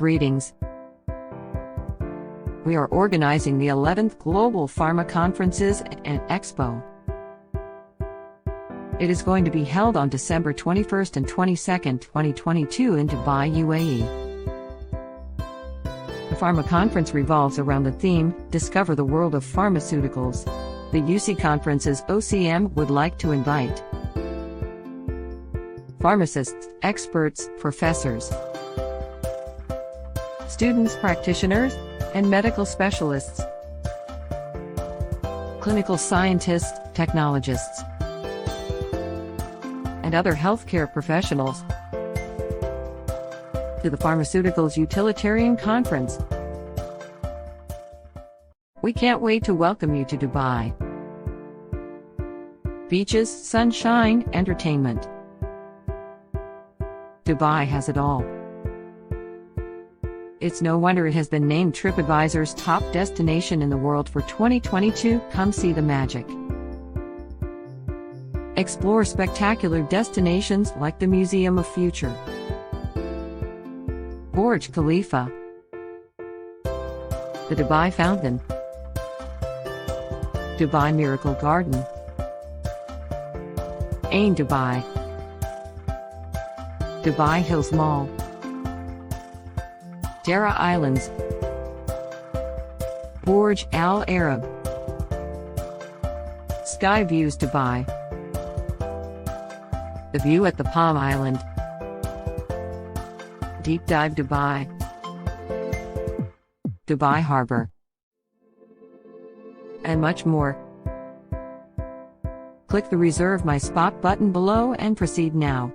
Greetings. We are organizing the 11th Global Pharma Conferences and Expo. It is going to be held on December 21st and 22nd, 2022 in Dubai, UAE. The Pharma Conference revolves around the theme, Discover the World of Pharmaceuticals. The UC Conference's OCM would like to invite pharmacists, experts, professors, students, practitioners, and medical specialists, clinical scientists, technologists, and other healthcare professionals to the Pharmaceuticals Utilitarian Conference. We can't wait to welcome you to Dubai. Beaches, sunshine, entertainment. Dubai has it all. It's no wonder it has been named TripAdvisor's top destination in the world for 2022. Come see the magic. Explore spectacular destinations like the Museum of Future, Burj Khalifa, the Dubai Fountain, Dubai Miracle Garden, Ain Dubai, Dubai Hills Mall, Dara Islands, Burj Al Arab, Sky Views Dubai, the view at the Palm Island, Deep Dive Dubai, Dubai Harbor, and much more. Click the Reserve My Spot button below and proceed now.